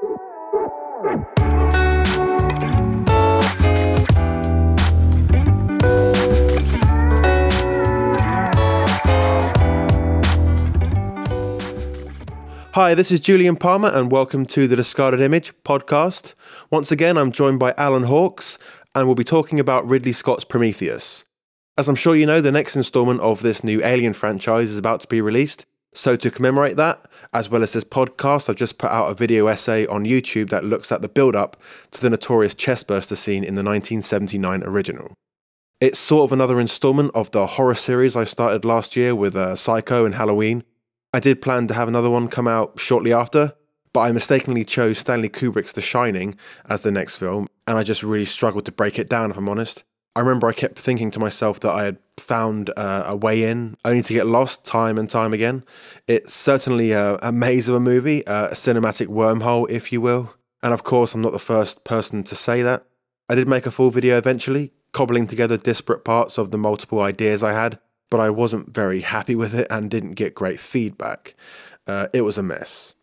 Hi, this is Julian Palmer and welcome to the Discarded Image podcast. Once again, I'm joined by Alan Hawkes and we'll be talking about Ridley Scott's Prometheus. As I'm sure you know, the next instalment of this new Alien franchise is about to be released. So to commemorate that, as well as this podcast, I've just put out a video essay on YouTube that looks at the build-up to the notorious chestburster scene in the 1979 original. It's sort of another instalment of the horror series I started last year with Psycho and Halloween. I did plan to have another one come out shortly after, but I mistakenly chose Stanley Kubrick's The Shining as the next film, and I just really struggled to break it down, if I'm honest. I remember I kept thinking to myself that I had found a way in, only to get lost time and time again. It's certainly a maze of a movie, a cinematic wormhole, if you will. And of course, I'm not the first person to say that. I did make a full video eventually, cobbling together disparate parts of the multiple ideas I had, but I wasn't very happy with it and didn't get great feedback. It was a mess.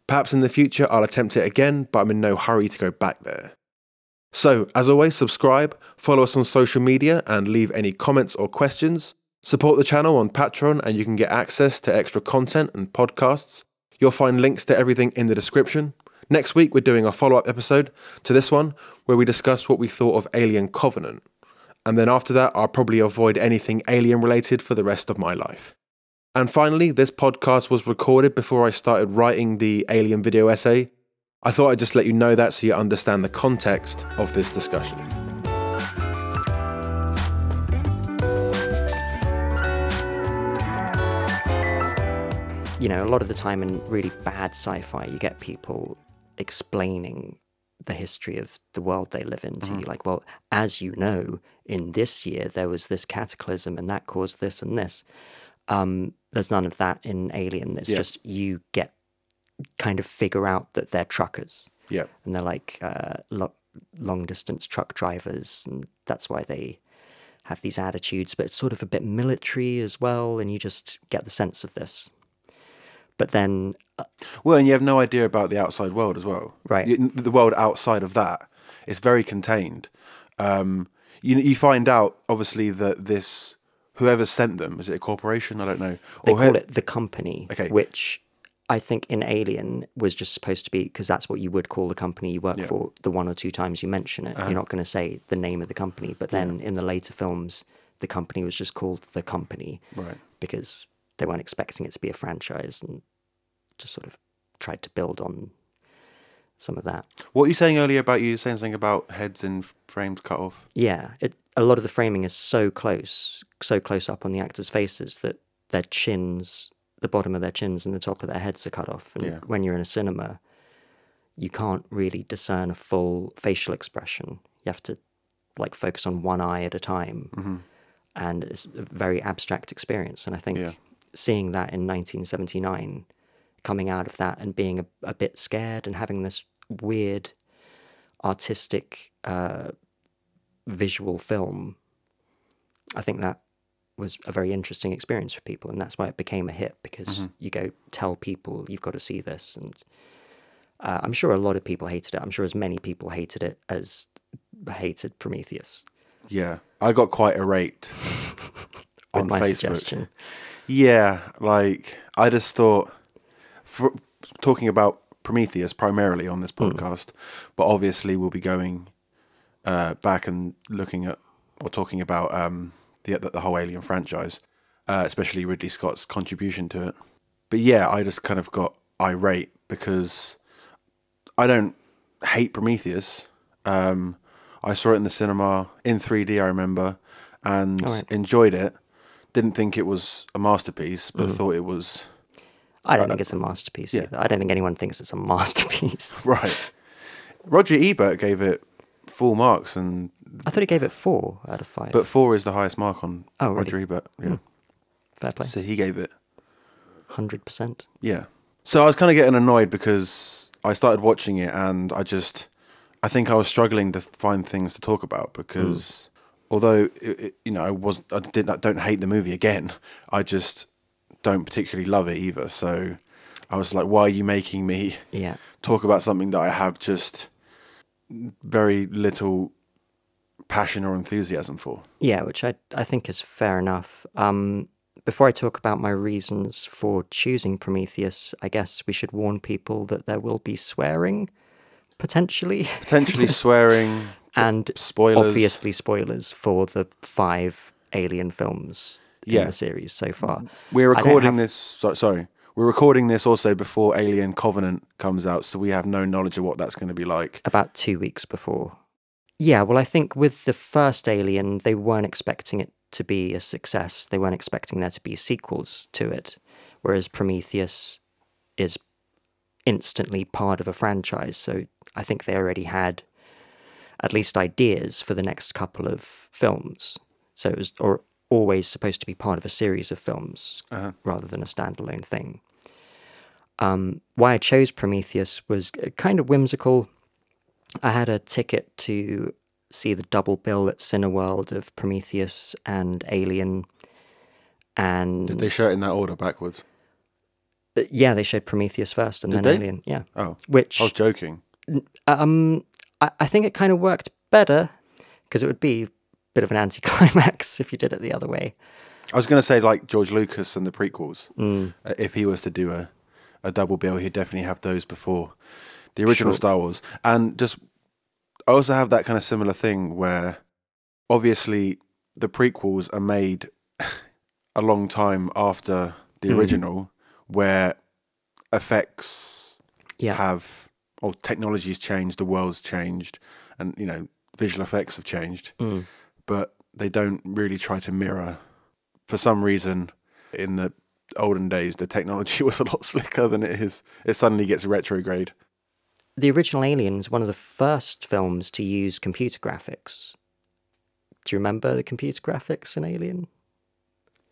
Perhaps in the future I'll attempt it again, but I'm in no hurry to go back there. So, as always, subscribe, follow us on social media and leave any comments or questions. Support the channel on Patreon and you can get access to extra content and podcasts. You'll find links to everything in the description. Next week we're doing a follow-up episode to this one where we discuss what we thought of Alien Covenant. And then after that, I'll probably avoid anything alien related for the rest of my life. And finally, this podcast was recorded before I started writing the Alien video essay. I thought I'd just let you know that so you understand the context of this discussion. You know, a lot of the time in really bad sci-fi, you get people explaining the history of the world they live in to you. Like, well, as you know, in this year, there was this cataclysm and that caused this and this. There's none of that in Alien. It's just you get kind of figure out that they're truckers. Yeah. And they're like long-distance truck drivers, and that's why they have these attitudes. But it's sort of a bit military as well, and you just get the sense of this. But then... well, and you have no idea about the outside world as well. Right. The world outside of that is very contained. You find out, obviously, that whoever sent them, is it a corporation? I don't know. They call it the company, okay. Which I think in Alien was just supposed to be, because that's what you would call the company you work for the one or two times you mention it. You're not going to say the name of the company. But then in the later films, the company was just called the company. Right. Because they weren't expecting it to be a franchise and just sort of tried to build on some of that. What were you saying earlier about you saying something about heads and frames cut off? Yeah, a lot of the framing is so close up on the actors' faces that their chins, the bottom of their chins and the top of their heads are cut off. And when you're in a cinema, you can't really discern a full facial expression. You have to like focus on one eye at a time. And it's a very abstract experience. And I think seeing that in 1979, coming out of that and being a bit scared and having this weird artistic visual film, I think that was a very interesting experience for people, and that's why it became a hit, because you go tell people you've got to see this, and I'm sure a lot of people hated it. I'm sure as many people hated it as hated Prometheus. Yeah, I got quite irate on my Facebook. Suggestion. Yeah, like I just thought, talking about Prometheus primarily on this podcast, but obviously we'll be going back and looking at or talking about the whole Alien franchise, especially Ridley Scott's contribution to it. But yeah, I just kind of got irate because I don't hate Prometheus. I saw it in the cinema in 3D, I remember, and enjoyed it. Didn't think it was a masterpiece, but thought it was... I don't think it's a masterpiece either. I don't think anyone thinks it's a masterpiece. Right. Roger Ebert gave it full marks, and I thought he gave it 4 out of 5. But 4 is the highest mark on Roger really? Ebert. Yeah. Fair play. So he gave it 100%. Yeah. So I was kind of getting annoyed because I started watching it, and I think I was struggling to find things to talk about because although I don't hate the movie again, I just don't particularly love it either. So I was like, why are you making me talk about something that I have just very little passion or enthusiasm for? Yeah, which I think is fair enough. Before I talk about my reasons for choosing Prometheus, I guess we should warn people that there will be swearing, potentially. Potentially swearing, and spoilers. Obviously spoilers for the 5 Alien films in the series so far. We're recording this... Sorry. We're recording this also before Alien Covenant comes out, so we have no knowledge of what that's going to be like. About 2 weeks before. Yeah, well, I think with the first Alien, they weren't expecting it to be a success. They weren't expecting there to be sequels to it, whereas Prometheus is instantly part of a franchise, so I think they already had at least ideas for the next couple of films. So it was always supposed to be part of a series of films rather than a standalone thing. Why I chose Prometheus was kind of whimsical. I had a ticket to see the double bill at Cineworld of Prometheus and Alien. And did they show it in that order backwards? Yeah, they showed Prometheus first and then Alien. Yeah. Oh, which I was joking. I think it kind of worked better because it would be a bit of an anticlimax if you did it the other way. I was going to say like George Lucas and the prequels. If he was to do a double bill, he'd definitely have those before the original Star Wars. And just, I also have that kind of similar thing where obviously the prequels are made a long time after the original, where effects have, or technology's changed, the world's changed, and, you know, visual effects have changed, but they don't really try to mirror. For some reason, in the olden days, the technology was a lot slicker than it is. It suddenly gets retrograde. The original Alien is one of the first films to use computer graphics. Do you remember the computer graphics in Alien?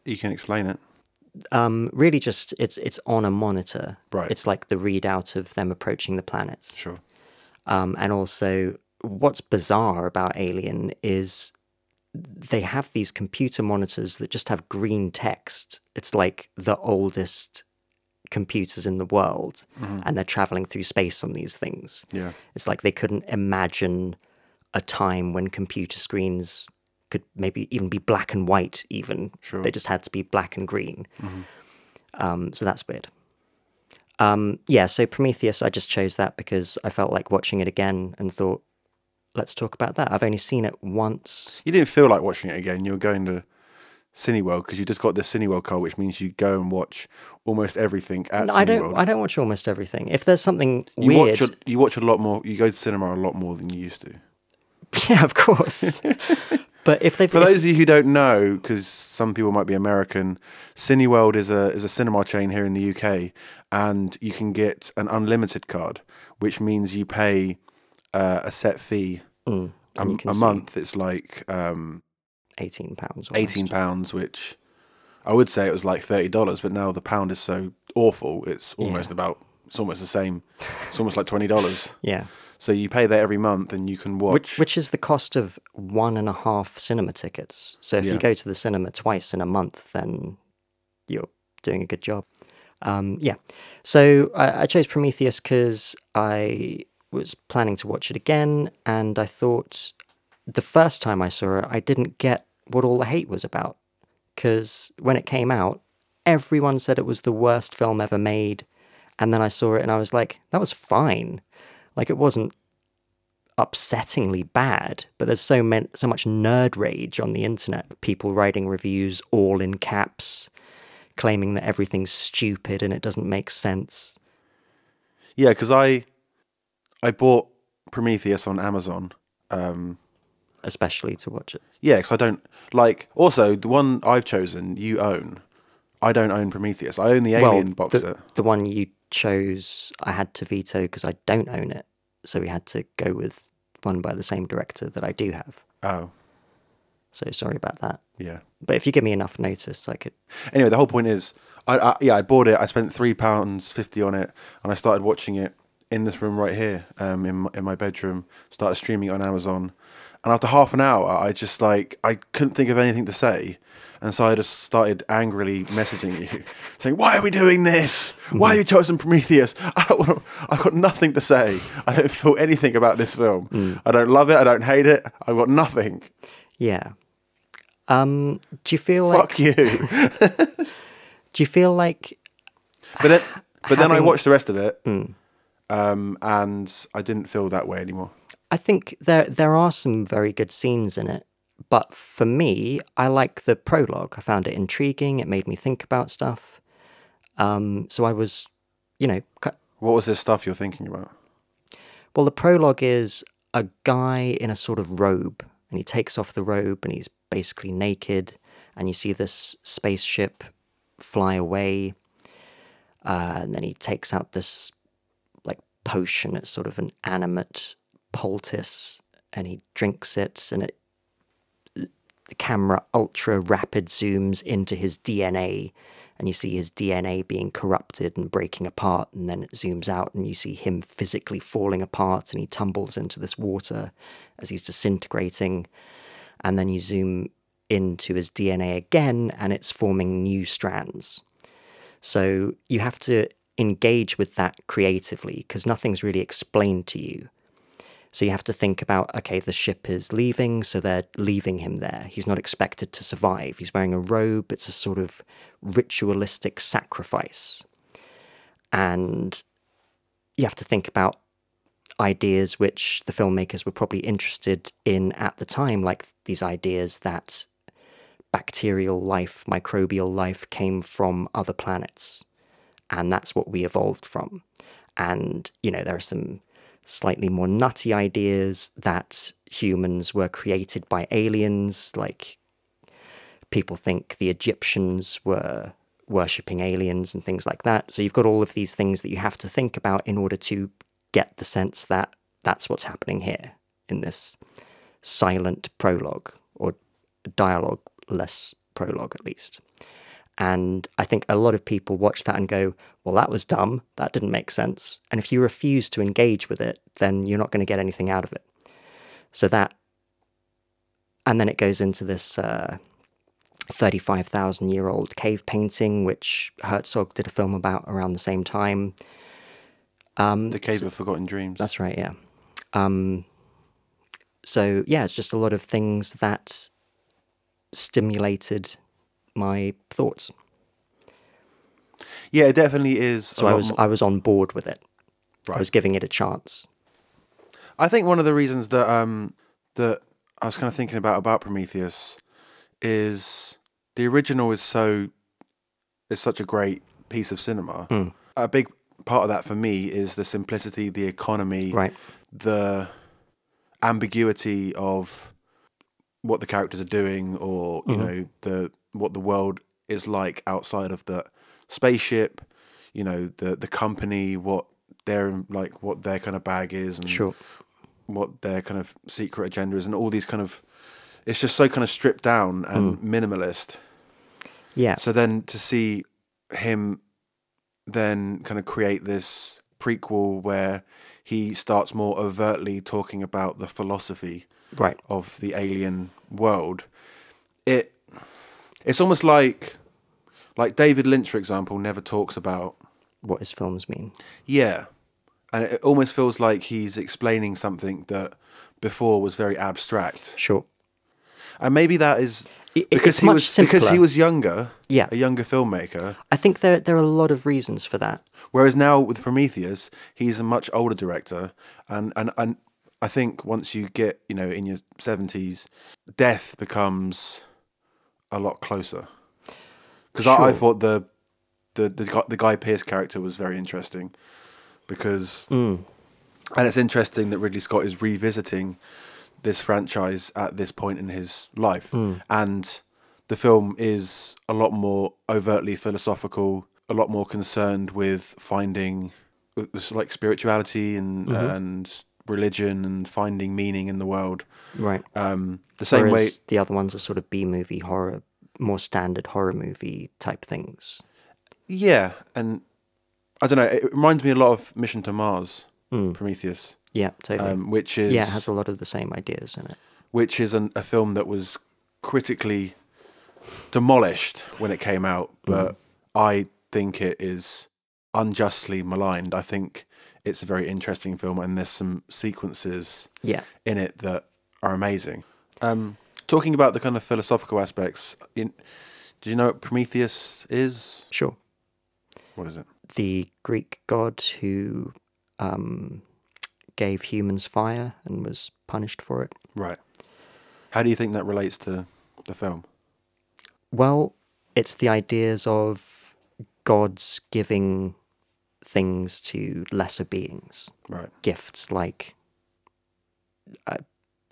You can explain it. Really just, it's on a monitor. Right. It's like the readout of them approaching the planets. Sure. And also, what's bizarre about Alien is they have these computer monitors that just have green text. It's like the oldest computers in the world, and they're traveling through space on these things. Yeah. It's like they couldn't imagine a time when computer screens could maybe even be black and white even. Sure. They just had to be black and green. So that's weird. So Prometheus, I just chose that because I felt like watching it again and thought, let's talk about that. I've only seen it once. You didn't feel like watching it again. You were going to Cineworld because you just got the Cineworld card, which means you go and watch almost everything at Cineworld. I don't watch almost everything. If there's something weird... You watch a lot more, you go to cinema a lot more than you used to. Yeah, of course. But if they... For those of you who don't know, because some people might be American, Cineworld is a cinema chain here in the UK, and you can get an unlimited card, which means you pay a set fee a month. It's like... £18. £18, which I would say it was like $30, but now the pound is so awful, it's almost the same. It's almost like $20. Yeah. So you pay that every month and you can watch... Which is the cost of 1.5 cinema tickets. So if you go to the cinema twice in a month, then you're doing a good job. So I chose Prometheus because I was planning to watch it again, and I thought the first time I saw it, I didn't get what all the hate was about. Because when it came out, everyone said it was the worst film ever made. And then I saw it and I was like, that was fine. Like, it wasn't upsettingly bad, but there's so much nerd rage on the internet. People writing reviews all in caps, claiming that everything's stupid and it doesn't make sense. Yeah, because I bought Prometheus on Amazon. Especially to watch it. Yeah, because I don't... Like, also, the one I've chosen, you own. I don't own Prometheus. I own the Alien box set. The one you chose, I had to veto because I don't own it. So we had to go with one by the same director that I do have. Oh. So sorry about that. Yeah. But if you give me enough notice, I could... Anyway, the whole point is, I bought it. I spent £3.50 on it, and I started watching it in this room right here, in my bedroom. Started streaming it on Amazon. And after half an hour, I just I couldn't think of anything to say. And so I just started angrily messaging you, saying, "Why are we doing this? Why have you chosen Prometheus? I've got nothing to say. I don't feel anything about this film. I don't love it. I don't hate it. I've got nothing." Yeah. Do you feel like... Fuck you. Do you feel like... But then I watched the rest of it, and I didn't feel that way anymore. I think there are some very good scenes in it, but for me, I like the prologue. I found it intriguing. It made me think about stuff. So I was, What was this stuff you're thinking about? Well, the prologue is a guy in a sort of robe, and he takes off the robe, and he's basically naked, and you see this spaceship fly away, and then he takes out this like potion. It's sort of an animate poultice, and he drinks it, and the camera ultra rapid zooms into his DNA, and you see his DNA being corrupted and breaking apart, and then it zooms out and you see him physically falling apart, and he tumbles into this water as he's disintegrating, and then you zoom into his DNA again and it's forming new strands. So you have to engage with that creatively because nothing's really explained to you. So you have to think about, okay, the ship is leaving, so they're leaving him there. He's not expected to survive. He's wearing a robe. It's a sort of ritualistic sacrifice. And you have to think about ideas which the filmmakers were probably interested in at the time, like these ideas that bacterial life, microbial life came from other planets. And that's what we evolved from. And, there are some slightly more nutty ideas that humans were created by aliens, like people think the Egyptians were worshipping aliens and things like that. So you've got all of these things that you have to think about in order to get the sense that that's what's happening here in this silent prologue, or dialogue-less prologue at least. And I think a lot of people watch that and go, well, that was dumb. That didn't make sense. And if you refuse to engage with it, then you're not going to get anything out of it. So that, and then it goes into this 35,000-year-old cave painting, which Herzog did a film about around the same time. The Cave of Forgotten Dreams. That's right, yeah. So, yeah, it's just a lot of things that stimulated my thoughts. Yeah, it definitely is. So I was on board with it. Right. I was giving it a chance. I think one of the reasons that that I was kind of thinking about Prometheus is the original is such a great piece of cinema. A big part of that for me is the simplicity, the economy, right, the ambiguity of what the characters are doing, or what the world is like outside of the spaceship, the company, what their kind of bag is, and sure, what their kind of secret agenda is, and all these kind of, it's just so kind of stripped down and minimalist. Yeah. So then to see him then kind of create this prequel where he starts more overtly talking about the philosophy right of the alien world, it's almost like David Lynch, for example, never talks about what his films mean. Yeah. And it almost feels like he's explaining something that before was very abstract. Sure. And maybe that is because he was younger, yeah, a younger filmmaker. I think there are a lot of reasons for that. Whereas now with Prometheus, he's a much older director, and I think once you get, in your 70s, death becomes a lot closer. Because sure. I thought the Guy Pearce character was very interesting, because and it's interesting that Ridley Scott is revisiting this franchise at this point in his life, and the film is a lot more overtly philosophical, a lot more concerned with finding like spirituality and religion and finding meaning in the world. Right. The same way the other ones are sort of B-movie horror, more standard horror movie type things. Yeah, and I don't know, it reminds me a lot of Mission to Mars, Prometheus. Yeah, totally. Which is... Yeah, it has a lot of the same ideas in it. Which is a film that was critically demolished when it came out, but I think it is unjustly maligned. I think it's a very interesting film, and there's some sequences in it that are amazing. Talking about the kind of philosophical aspects, do you know what Prometheus is? Sure. What is it? The Greek god who gave humans fire and was punished for it. Right. How do you think that relates to the film? Well, it's the ideas of gods giving things to lesser beings. Right. Gifts like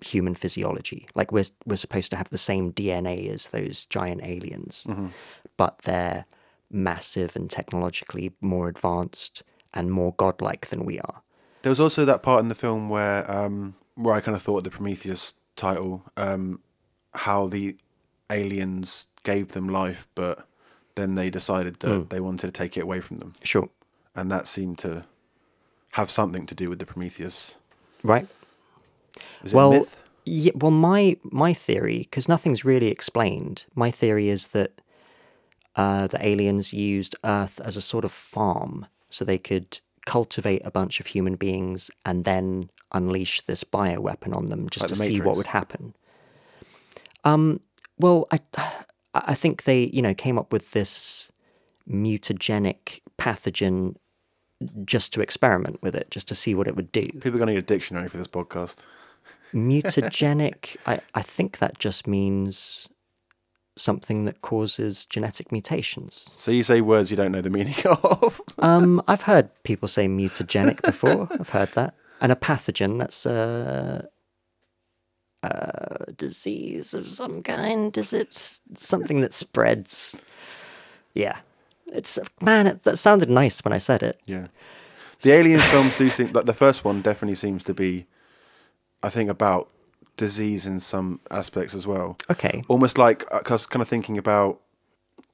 human physiology. Like we're supposed to have the same DNA as those giant aliens, but they're massive and technologically more advanced and more godlike than we are. There was also that part in the film where I kind of thought the Prometheus title, how the aliens gave them life, but then they decided that they wanted to take it away from them. Sure. And that seemed to have something to do with the Prometheus. Right. Is it a myth? Yeah, well, my theory, because nothing's really explained, my theory is that the aliens used Earth as a sort of farm so they could cultivate a bunch of human beings and then unleash this bioweapon on them just like to the see Matrix. what would happen. Well, I think they, came up with this mutagenic pathogen just to experiment with it, just to see what it would do. People are going to need a dictionary for this podcast. Mutagenic, I think that just means something that causes genetic mutations. So you say words you don't know the meaning of? I've heard people say mutagenic before. I've heard that. And a pathogen, that's a disease of some kind. Is it something that spreads? Yeah. That sounded nice when I said it. Yeah. The Alien films do seem, like the first one definitely seems to be, I think, about disease in some aspects as well. Okay. Almost like, I was kind of thinking about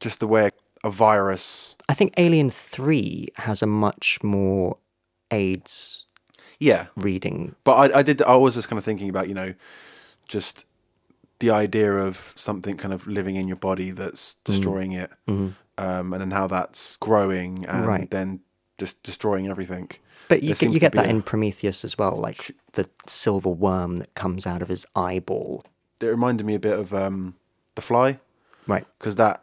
just the way a virus... I think Alien 3 has a much more AIDS reading. But I was just kind of thinking about, just the idea of something kind of living in your body that's destroying it, and then how that's growing and then just destroying everything. But you get that in Prometheus as well, like the silver worm that comes out of his eyeball. It reminded me a bit of The Fly. Right. Because that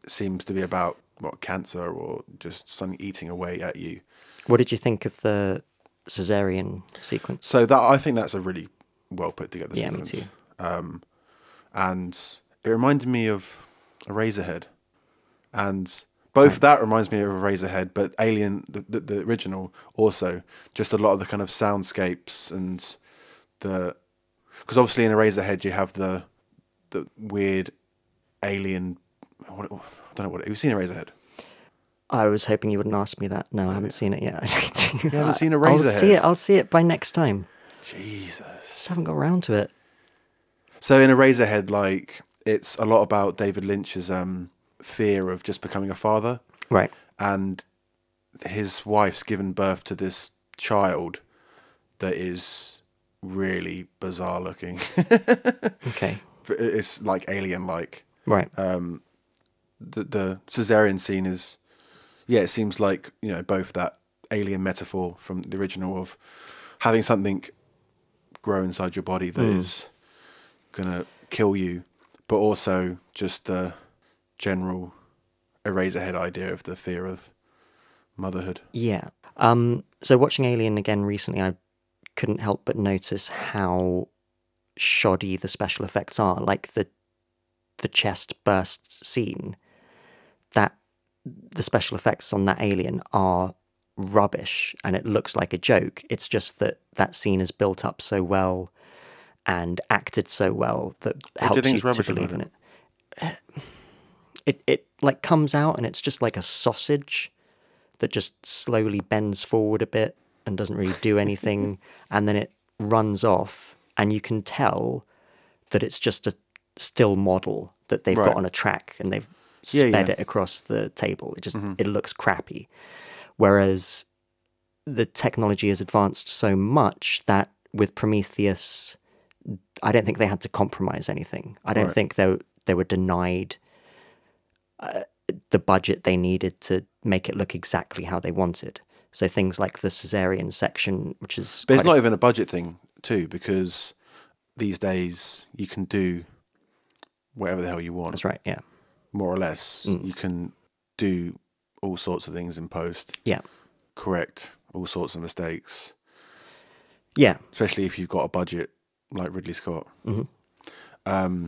seems to be about, cancer or just something eating away at you. What did you think of the cesarean sequence? So I think that's a really well put together sequence. Yeah, me too. And it reminded me of Eraserhead. And both that reminds me of Eraserhead, but Alien, the original, also just a lot of the kind of soundscapes and because obviously in Eraserhead you have the weird alien. I don't know what. Have you seen Eraserhead? I was hoping you wouldn't ask me that. No, I haven't seen it yet. You haven't seen Eraserhead? I'll see it by next time. Jesus, Just haven't got around to it. So in Eraserhead, like it's a lot about David Lynch's fear of just becoming a father. Right. And his wife's given birth to this child that is really bizarre looking. Okay. It's like alien-like. Right. The cesarean scene is, it seems like, both that alien metaphor from the original of having something grow inside your body that is going to kill you, but also just the general Eraserhead idea of the fear of motherhood. Yeah. So watching Alien again recently, I couldn't help but notice how shoddy the special effects are. Like the chest burst scene, that the special effects on that alien are rubbish and it looks like a joke. It's just that scene is built up so well and acted so well that helps you to believe in it. It like comes out and it's just like a sausage that just slowly bends forward a bit and doesn't really do anything, and then it runs off, and you can tell that it's just a still model that they've got on a track and they've sped it across the table. It just it looks crappy. Whereas the technology has advanced so much that with Prometheus, I don't think they had to compromise anything. I don't think they were denied the budget they needed to make it look exactly how they wanted. So things like the cesarean section, which is... But it's not even a budget thing too, because these days you can do whatever the hell you want. That's right, yeah. More or less. You can do all sorts of things in post. Yeah. Correct all sorts of mistakes. Yeah. Especially if you've got a budget like Ridley Scott. Mm-hmm.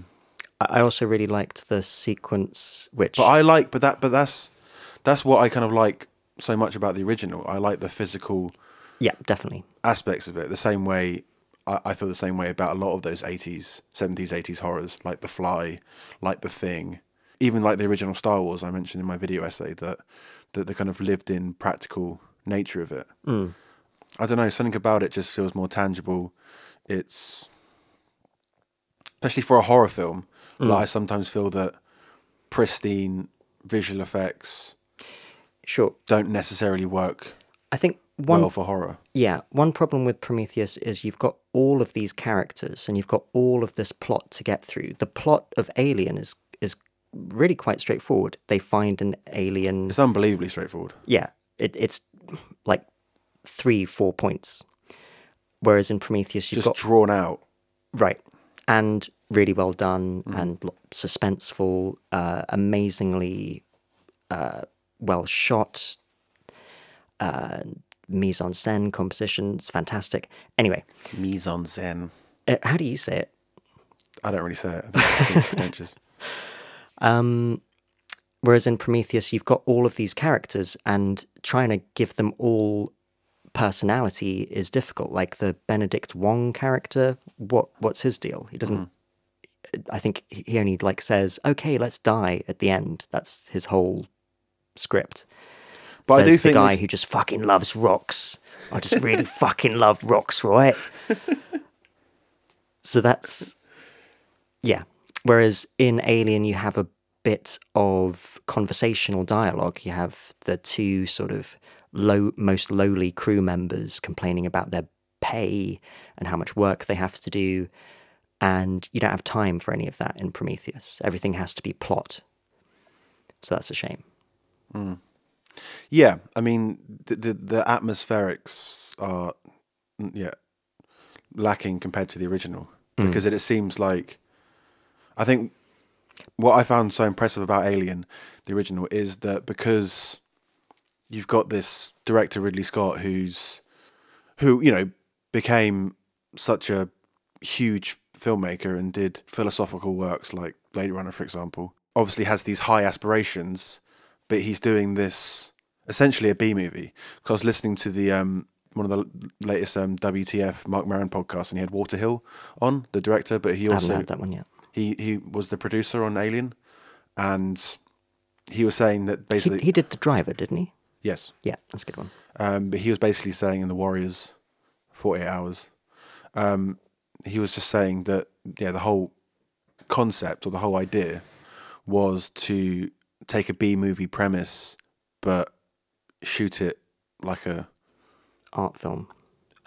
I also really liked the sequence, which... But that's what I kind of like so much about the original. I like the physical... Yeah, definitely. Aspects of it. The same way, I feel the same way about a lot of those 80s, 70s, 80s horrors, like The Fly, like The Thing, even like the original Star Wars I mentioned in my video essay, that the kind of lived-in practical nature of it. I don't know, something about it just feels more tangible. It's... Especially for a horror film, like I sometimes feel that pristine visual effects don't necessarily work I think well for horror. Yeah, one problem with Prometheus is you've got all of these characters and you've got all of this plot to get through. The plot of Alien is really quite straightforward. They find an alien... It's unbelievably straightforward. Yeah, it's like 3-4 points. Whereas in Prometheus you've got... Just drawn out. Right. And really well done and suspenseful, amazingly well shot, mise en scène, composition, it's fantastic. Anyway. Mise en scène. How do you say it? I don't really say it. I think it's pretentious. Whereas in Prometheus, you've got all of these characters and trying to give them all personality is difficult. Like the Benedict Wong character, what's his deal? He doesn't... I think he only like says, okay, let's die at the end. That's his whole script. But There's I do think the guy who just fucking loves rocks. I just really fucking love rocks, right? So that's... Yeah. Whereas in Alien, you have a bit of conversational dialogue. You have the two sort of most lowly crew members complaining about their pay and how much work they have to do. And you don't have time for any of that in Prometheus. Everything has to be plot. So that's a shame. Yeah, I mean, the atmospherics are lacking compared to the original. Because it seems like... I think what I found so impressive about Alien, the original, is that because you've got this director, Ridley Scott, who became such a huge filmmaker and did philosophical works like Blade Runner, for example, obviously has these high aspirations, but he's doing this essentially a B-movie. Because I was listening to the one of the latest WTF Mark Maron podcasts, and he had Waterhill on, the director, but he also... I haven't heard that one yet. He was the producer on Alien, and he was saying that basically... He did The Driver, didn't he? Yes. Yeah, that's a good one. But he was basically saying in The Warriors, 48 Hours, he was just saying that, the whole concept or the whole idea was to take a B-movie premise, but shoot it like a... art film.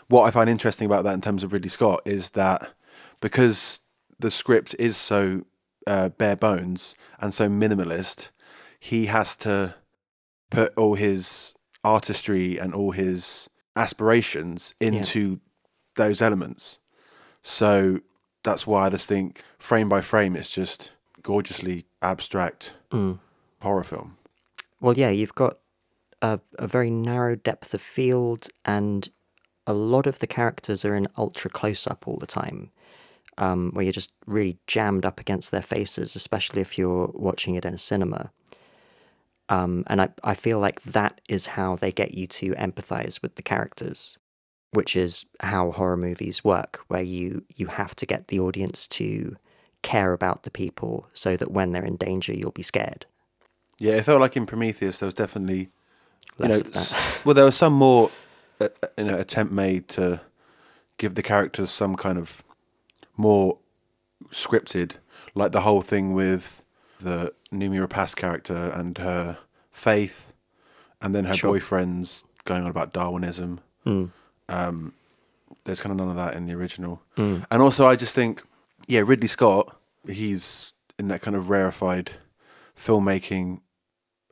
What I find interesting about that in terms of Ridley Scott is that because the script is so bare bones and so minimalist, he has to put all his artistry and all his aspirations into those elements. So that's why I just think frame by frame it's just gorgeously abstract horror film. Well, yeah, you've got a very narrow depth of field, and a lot of the characters are in ultra close-up all the time, where you're just really jammed up against their faces, especially if you're watching it in a cinema. And I feel like that is how they get you to empathize with the characters, which is how horror movies work, where you have to get the audience to care about the people so that when they're in danger, you'll be scared. Yeah, it felt like in Prometheus there was definitely... Less of that. Well, there was some more attempt made to give the characters some kind of more scripted, like the whole thing with the Noomi Rapace character and her faith, and then her boyfriend's going on about Darwinism. There's kind of none of that in the original. And also I just think, Ridley Scott, he's in that kind of rarefied filmmaking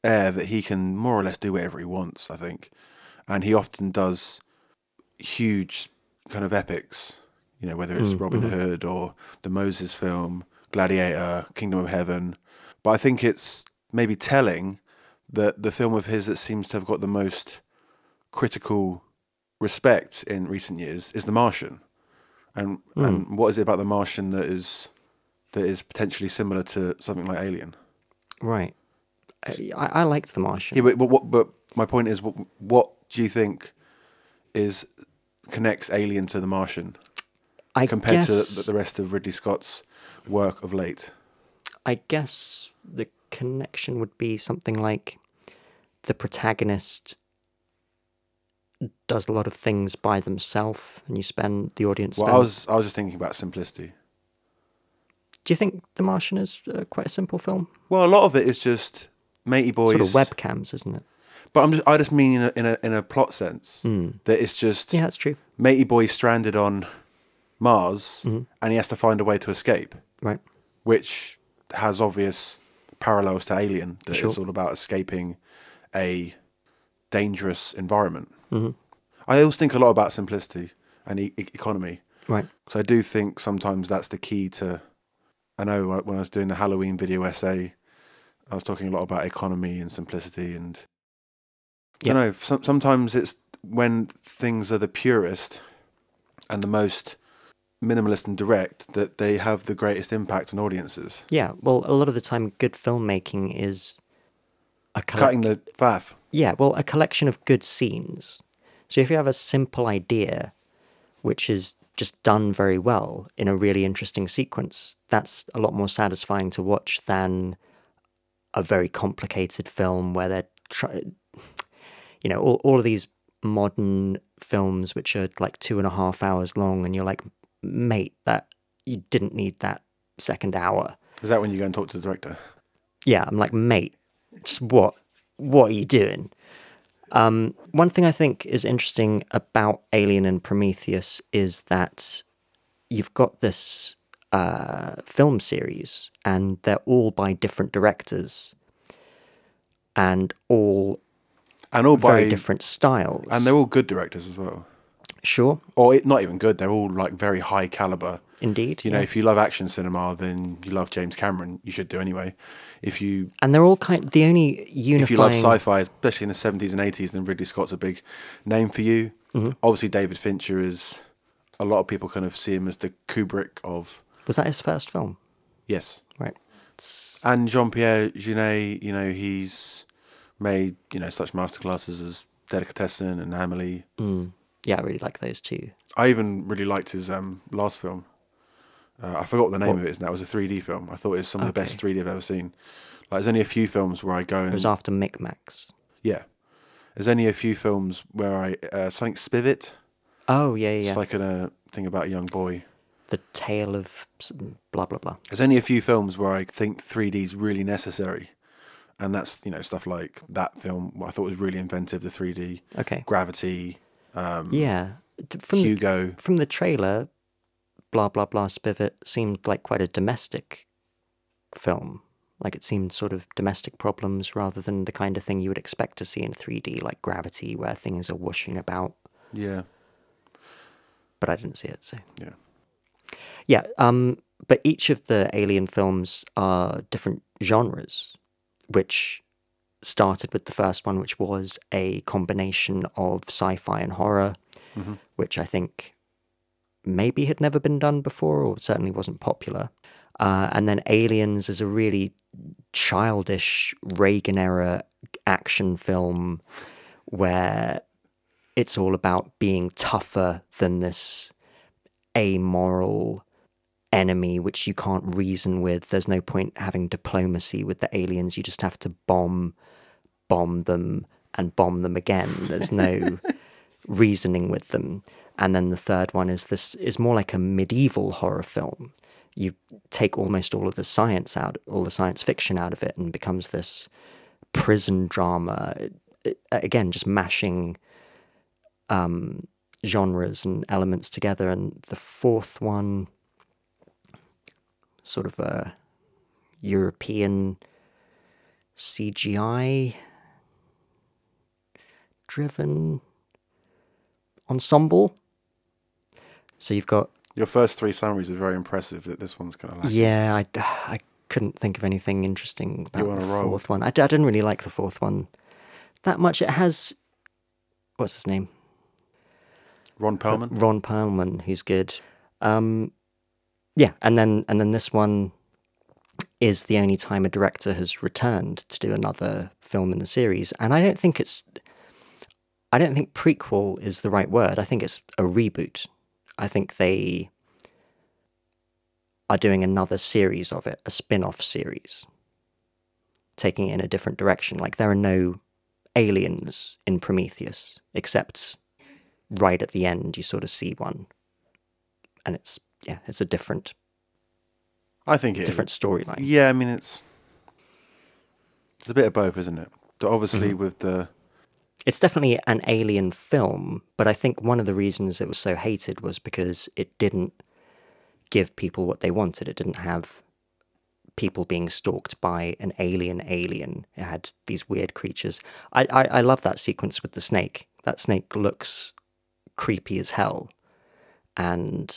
air that he can more or less do whatever he wants, I think. And he often does huge kind of epics, you know, whether it's Robin Hood or the Moses film, Gladiator, Kingdom of Heaven. But I think it's maybe telling that the film of his that seems to have got the most critical respect in recent years is The Martian. And what is it about The Martian that is potentially similar to something like Alien? Right. I liked The Martian. Yeah, but my point is, what do you think connects Alien to The Martian compared to the rest of Ridley Scott's work of late? I guess the connection would be something like the protagonist does a lot of things by themselves, and the audience. Well, I was just thinking about simplicity. Do you think The Martian is quite a simple film? Well, a lot of it is just matey boys, sort of webcams, isn't it? But I just mean in a plot sense that it's just that's true. Matey boy stranded on Mars, and he has to find a way to escape. Right. Which has obvious parallels to Alien. That it's all about escaping a dangerous environment. I always think a lot about simplicity and economy. Right. Because I do think sometimes that's the key to. I know when I was doing the Halloween video essay, I was talking a lot about economy and simplicity, and I don't know. Sometimes it's when things are the purest and the most minimalist and direct that they have the greatest impact on audiences. Yeah, well, a lot of the time, good filmmaking is cutting the faff. Yeah, well, a collection of good scenes. So if you have a simple idea, which is just done very well in a really interesting sequence, that's a lot more satisfying to watch than a very complicated film where they're all of these modern films which are like 2.5 hours long, and you're like, mate, that you didn't need that second hour. Is that when you go and talk to the director? Yeah, I'm like, mate, just what are you doing? One thing I think is interesting about Alien and Prometheus is that you've got this film series, and they're all by different directors, and all by very different styles. And they're all good directors as well. Sure. Or not even good, they're all like very high caliber. Indeed. You know, if you love action cinema, then you love James Cameron. You should do anyway. And they're all the only unifying... If you love sci-fi, especially in the 70s and 80s, then Ridley Scott's a big name for you. Obviously, David Fincher is... A lot of people kind of see him as the Kubrick of... Was that his first film? Yes. Right. And Jean-Pierre Jeunet, you know, he's made, you know, such masterclasses as Delicatessen and Amélie. Yeah, I really like those too. I even really liked his last film. I forgot what the name of it is now. It was a 3D film. I thought it was some of the best 3D I've ever seen. Like, there's only a few films where I go and... It was after Micmacs. Yeah. There's only a few films where something Spivet. Oh, yeah. It's like a thing about a young boy. The Tale of blah, blah, blah. There's only a few films where I think 3D is really necessary. And that's, you know, stuff like that film I thought was really inventive, the 3D. Okay. Gravity. Hugo. From the trailer, blah, blah, blah, Spivet seemed like quite a domestic film. Like it seemed sort of domestic problems rather than the kind of thing you would expect to see in 3D, like Gravity, where things are whooshing about. Yeah. But I didn't see it, so... Yeah. Yeah, but each of the Alien films are different genres, which started with the first one, which was a combination of sci-fi and horror, which I think maybe had never been done before, or certainly wasn't popular. And then Aliens is a really childish Reagan-era action film where it's all about being tougher than this amoral enemy which you can't reason with. There's no point having diplomacy with the aliens. You just have to bomb them and bomb them again. There's no reasoning with them. And then the third one is more like a medieval horror film. You take almost all of the science out, all the science fiction out of it, and becomes this prison drama. Again, just mashing genres and elements together. And the fourth one, sort of a European CGI driven ensemble. So you've got... Your first three summaries are very impressive. That this one's kind of like... Yeah, I couldn't think of anything interesting about on the a roll. fourth one. I didn't really like the fourth one that much. It has... What's his name? Ron Perlman? Ron Perlman, who's good. Yeah, and then this one is the only time a director has returned to do another film in the series. And I don't think prequel is the right word. I think it's a reboot. I think they are doing another series of it, a spin-off series, taking it in a different direction. Like, there are no aliens in Prometheus, except right at the end you sort of see one. And it's a different... I think it's different storyline. Yeah, I mean, it's a bit of both, isn't it? So obviously with the... It's definitely an alien film, but I think one of the reasons it was so hated was because it didn't give people what they wanted. It didn't have people being stalked by an alien. It had these weird creatures. I love that sequence with the snake. That snake looks creepy as hell. And...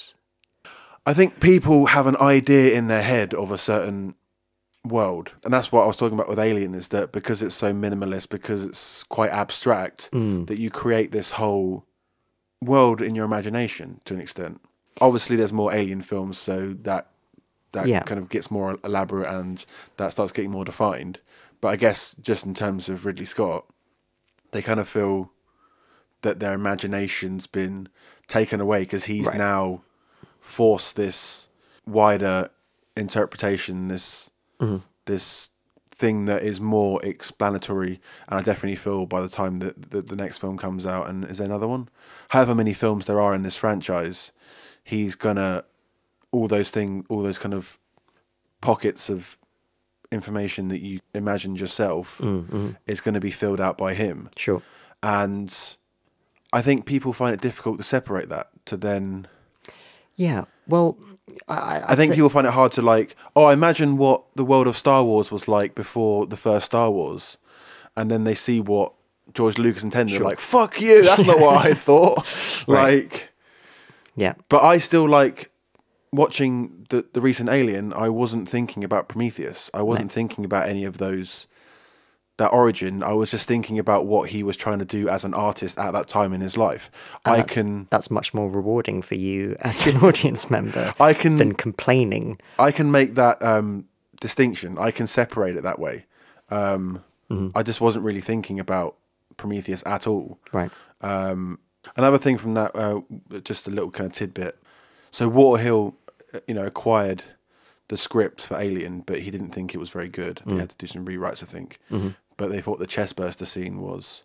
I think people have an idea in their head of a certain world, and that's what I was talking about with Alien, is that because it's so minimalist, because it's quite abstract, that you create this whole world in your imagination to an extent. Obviously there's more Alien films, so that kind of gets more elaborate and that starts getting more defined. But I guess just in terms of Ridley Scott, they kind of feel that their imagination's been taken away because he's now forced this wider interpretation, this thing that is more explanatory. And I definitely feel by the time that the next film comes out, and is there another one? However many films there are in this franchise, he's gonna, all those kind of pockets of information that you imagined yourself is going to be filled out by him. Sure. And I think people find it difficult to separate that to then... Yeah, well, I think people find it hard to like, I imagine what the world of Star Wars was like before the first Star Wars. And then they see what George Lucas intended. They're like, fuck you, that's not what I thought. Like, yeah. But I still like watching the recent Alien. I wasn't thinking about Prometheus. I wasn't thinking about any of that origin. I was just thinking about what he was trying to do as an artist at that time in his life. That's much more rewarding for you as an audience member than complaining. I can make that distinction. I can separate it that way. I just wasn't really thinking about Prometheus at all. Right. Another thing from that, just a little kind of tidbit. So Waterhill, acquired the script for Alien, but he didn't think it was very good. They had to do some rewrites, I think. But they thought the chestburster scene was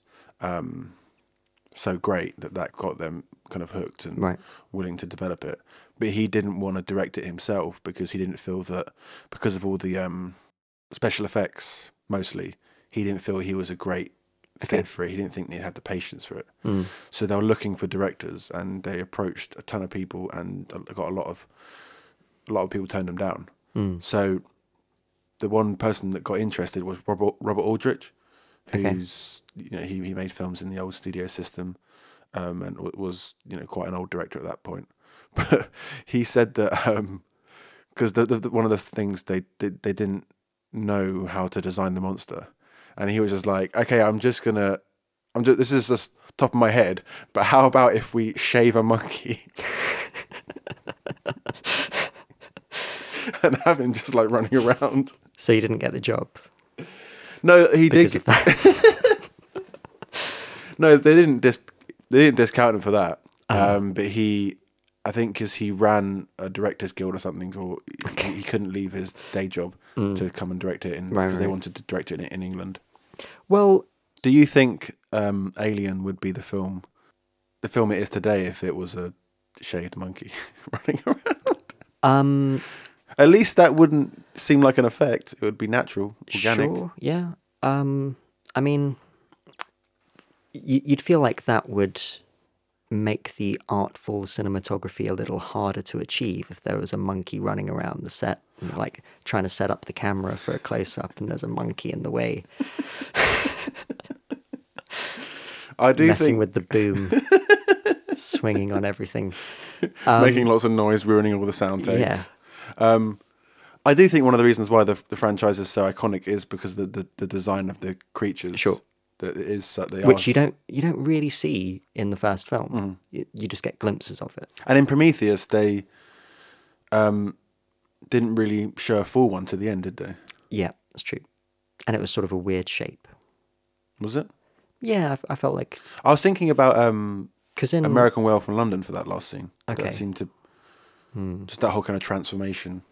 so great that got them kind of hooked and willing to develop it. But he didn't want to direct it himself because he didn't feel that, because of all the special effects, mostly, he didn't feel he was a great fit for it. He didn't think they'd have the patience for it. So they were looking for directors, and they approached a ton of people, and got a lot of people turned them down. So the one person that got interested was Robert Aldrich, who's he made films in the old studio system, and was quite an old director at that point. But he said that because one of the things they didn't know how to design the monster, and he was just like, okay, this is just top of my head, but how about if we shave a monkey? And have him just like running around. So you didn't get the job? No, he did. Because of that. No, they didn't discount him for that. But I think because he ran a directors guild or something, or he couldn't leave his day job to come and direct it because they wanted to direct it in England. Well, do you think Alien would be the film it is today if it was a shaved monkey running around? At least that wouldn't seem like an effect. It would be natural, organic. Sure, yeah. I mean, you'd feel like that would make the artful cinematography a little harder to achieve if there was a monkey running around the set, and like trying to set up the camera for a close-up and there's a monkey in the way. I do messing think with the boom, swinging on everything. Making lots of noise, ruining all the sound takes. Yeah. I do think one of the reasons why the franchise is so iconic is because the design of the creatures. Sure. That it is which you don't really see in the first film. You just get glimpses of it. And in Prometheus, they didn't really show a full one to the end, did they? Yeah, that's true. And it was sort of a weird shape. Was it? Yeah, I felt like... I was thinking about in American Werewolf in London for that last scene. Okay. That seemed to... Just that whole kind of transformation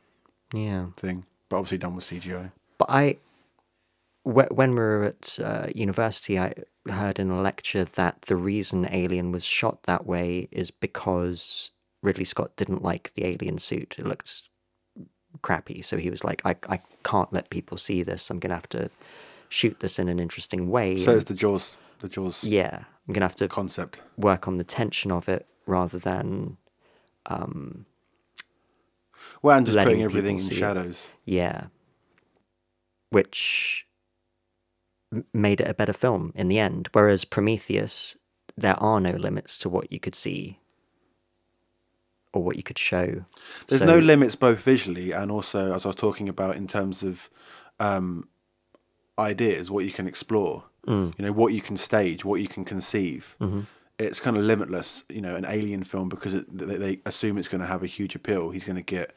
thing. But obviously done with CGI. But when we were at university, I heard in a lecture that the reason Alien was shot that way is because Ridley Scott didn't like the alien suit. It looked crappy. So he was like, I can't let people see this. I'm going to have to shoot this in an interesting way. So it's the Jaws. Yeah. I'm going to have to concept. Work on the tension of it rather than... well, and just putting everything in shadows. Yeah. Which made it a better film in the end. Whereas Prometheus, there are no limits to what you could see or what you could show. There's no limits both visually and also, as I was talking about, in terms of ideas, what you can explore, you know, what you can stage, what you can conceive. It's kind of limitless, you know, an alien film, because they assume it's going to have a huge appeal. He's going to get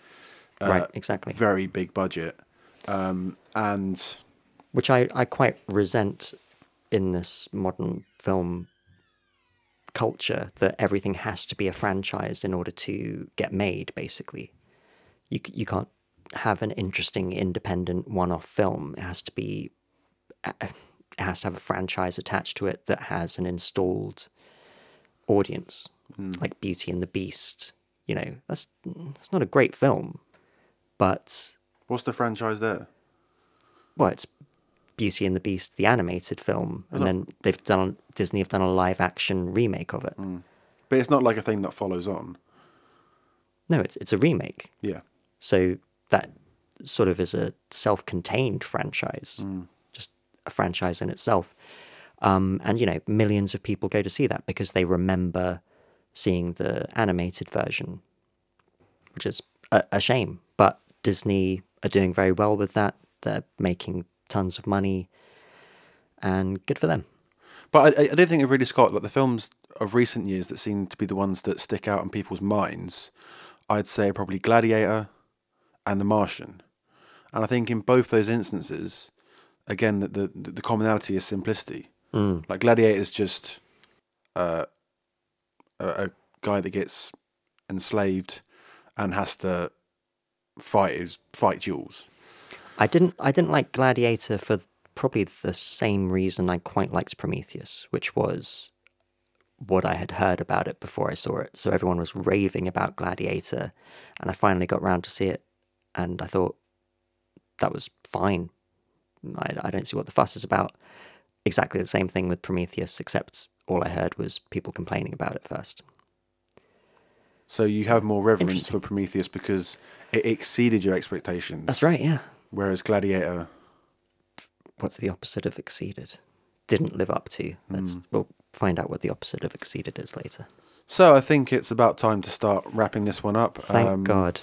right, exactly, very big budget. And which I quite resent in this modern film culture, that everything has to be a franchise in order to get made, basically. You can't have an interesting independent one-off film. It has to have a franchise attached to it that has an installed audience, like Beauty and the Beast. You know, that's not a great film, but... What's the franchise there? Well, it's Beauty and the Beast, the animated film, and then Disney have done a live-action remake of it. But it's not like a thing that follows on. No, it's a remake. Yeah. So that sort of is a self-contained franchise, just a franchise in itself. And, you know, millions of people go to see that because they remember seeing the animated version, which is a shame. But Disney are doing very well with that. They're making tons of money, and good for them. But I do think of Ridley Scott, like the films of recent years that seem to be the ones that stick out in people's minds, I'd say probably Gladiator and The Martian. And I think in both those instances, again, the commonality is simplicity. Like Gladiator is just a guy that gets enslaved and has to fight duels. I didn't like Gladiator for probably the same reason I quite liked Prometheus, which was what I had heard about it before I saw it. So everyone was raving about Gladiator, and I finally got round to see it, and I thought that was fine. I don't see what the fuss is about. Exactly the same thing with Prometheus, except all I heard was people complaining about it first. So you have more reverence for Prometheus because it exceeded your expectations. That's right, yeah. Whereas Gladiator... What's the opposite of exceeded? Didn't live up to. We'll find out what the opposite of exceeded is later. So I think it's about time to start wrapping this one up. Thank God.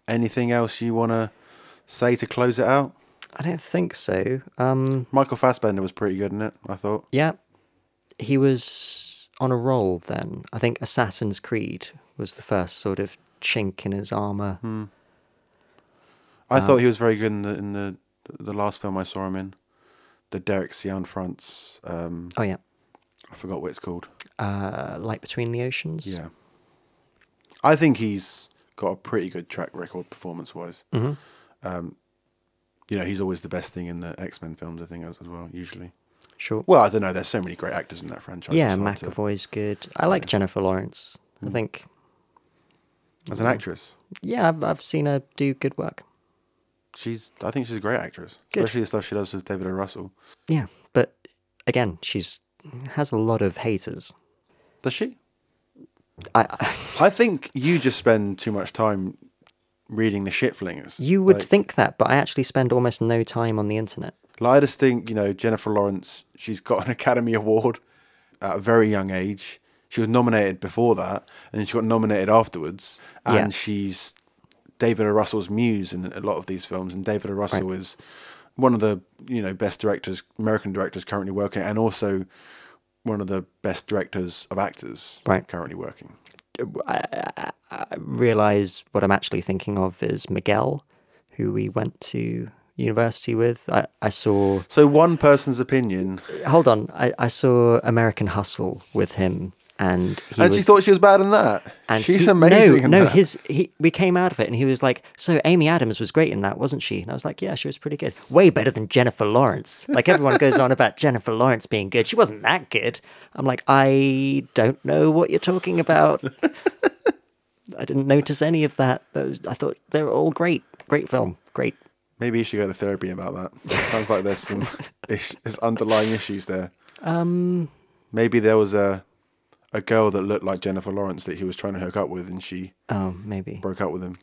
Anything else you want to say to close it out? I don't think so. Michael Fassbender was pretty good in it, I thought. Yeah. He was on a roll then. I think Assassin's Creed was the first sort of chink in his armour. I thought he was very good in the last film I saw him in. The Derek Cianfrance. Oh, yeah. I forgot what it's called. Light Between the Oceans? Yeah. I think he's got a pretty good track record performance-wise. You know, he's always the best thing in the X-Men films, I think, as well, usually. Sure. Well, I don't know. There's so many great actors in that franchise. Yeah, McAvoy's good. I like Jennifer Lawrence. I think... As an actress? Yeah, I've seen her do good work. I think she's a great actress. Good. Especially the stuff she does with David O. Russell. Yeah, but again, has a lot of haters. Does she? I think you just spend too much time reading the shit flingers. You would think that, but I actually spend almost no time on the internet. I just think, Jennifer Lawrence, she's got an Academy Award at a very young age. She was nominated before that, and then she got nominated afterwards. And she's David O. Russell's muse in a lot of these films. And David O. Russell is one of the best directors, American directors currently working, and also one of the best directors of actors currently working. I realise what I'm actually thinking of is Miguel, who we went to university with. I saw... So one person's opinion... Hold on. I saw American Hustle with him, and she thought she was bad in that? And she's amazing in that. We came out of it, and he was like, so Amy Adams was great in that, wasn't she? And I was like, yeah, she was pretty good. Way better than Jennifer Lawrence. Like, everyone goes on about Jennifer Lawrence being good. She wasn't that good. I'm like, I don't know what you're talking about. I didn't notice any of that. I thought they were all great. Great film. Great. Maybe you should go to therapy about that. It sounds like there's some there's underlying issues there. Maybe there was a girl that looked like Jennifer Lawrence that he was trying to hook up with, and she maybe broke up with him,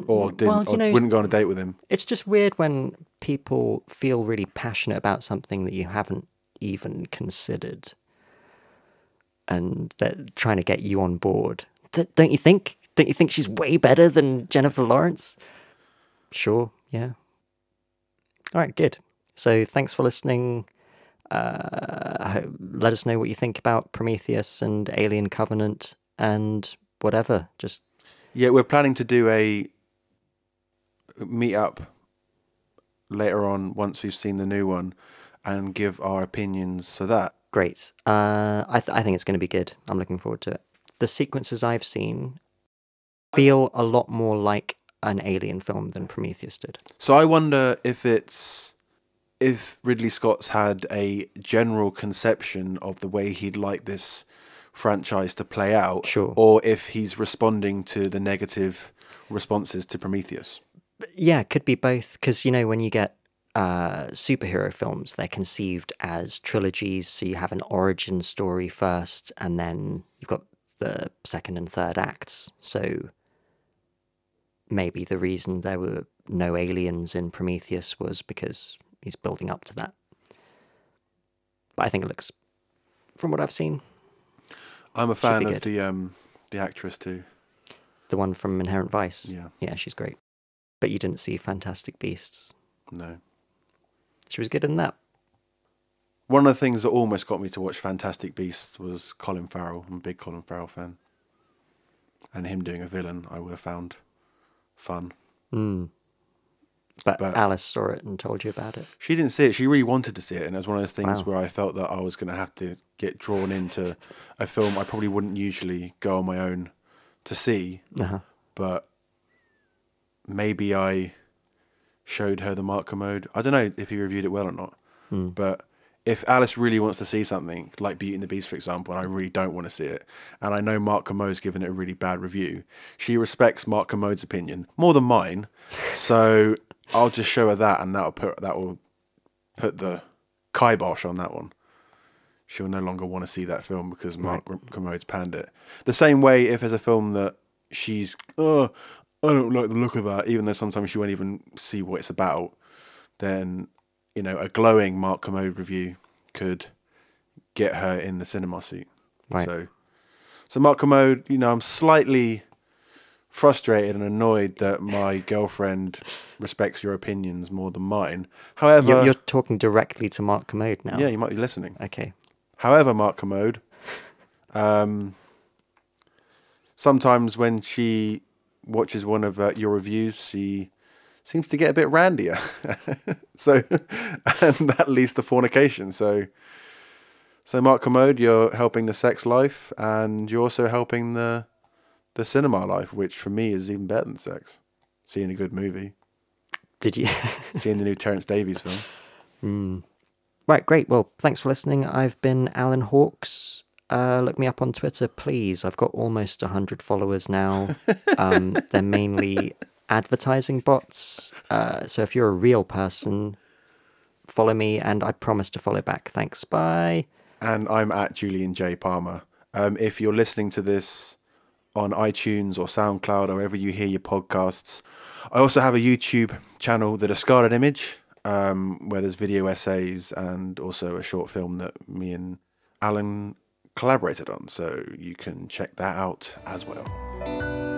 or didn't, or wouldn't go on a date with him. It's just weird when people feel really passionate about something that you haven't even considered, and they're trying to get you on board. Don't you think? Don't you think she's way better than Jennifer Lawrence? Sure, yeah. All right, good. So thanks for listening. Let us know what you think about Prometheus and Alien Covenant and whatever. We're planning to do a meet-up later on once we've seen the new one and give our opinions for that. Great. I think it's going to be good. I'm looking forward to it. The sequences I've seen feel a lot more like an Alien film than Prometheus did. So I wonder if Ridley Scott's had a general conception of the way he'd like this franchise to play out, sure, or if he's responding to the negative responses to Prometheus. Yeah, it could be both, because, when you get superhero films, they're conceived as trilogies, so you have an origin story first, and then you've got the second and third acts, so maybe the reason there were no aliens in Prometheus was because he's building up to that. But I think it looks, from what I've seen, I'm a fan of the actress too. The one from Inherent Vice? Yeah. Yeah, she's great. But you didn't see Fantastic Beasts? No. She was good in that. One of the things that almost got me to watch Fantastic Beasts was Colin Farrell. I'm a big Colin Farrell fan. And him doing a villain, I would have found fun. But Alice saw it and told you about it? She didn't see it. She really wanted to see it. And it was one of those things where I felt that I was going to have to get drawn into a film I probably wouldn't usually go on my own to see. But maybe I showed her the Mark Commode. I don't know if he reviewed it well or not. But if Alice really wants to see something, like Beauty and the Beast, for example, and I really don't want to see it, and I know Mark Commode's given it a really bad review, she respects Mark Commode's opinion more than mine. So I'll just show her that, and that will put the kibosh on that one. She'll no longer want to see that film because Mark Commode's panned it. The same way, if there's a film that she's, I don't like the look of that, even though sometimes she won't even see what it's about, then a glowing Mark Commode review could get her in the cinema seat. Right. So Mark Commode, I'm slightly frustrated and annoyed that my girlfriend respects your opinions more than mine. However... You're talking directly to Mark Commode now. Yeah, you might be listening. Okay. However, Mark Commode, sometimes when she watches one of your reviews, she seems to get a bit randier. And that leads to fornication. So Mark Commode, you're helping the sex life, and you're also helping the cinema life, which for me is even better than sex. Seeing a good movie. Did you? Seeing the new Terence Davies film. Right, great. Well, thanks for listening. I've been Alan Hawkes. Look me up on Twitter, please. I've got almost 100 followers now. They're mainly advertising bots. So if you're a real person, follow me, and I promise to follow back. Thanks. Bye. And I'm at Julian J. Palmer. If you're listening to this on iTunes or SoundCloud or wherever you hear your podcasts. I also have a YouTube channel, The Discarded Image, where there's video essays and also a short film that me and Alan collaborated on, so you can check that out as well.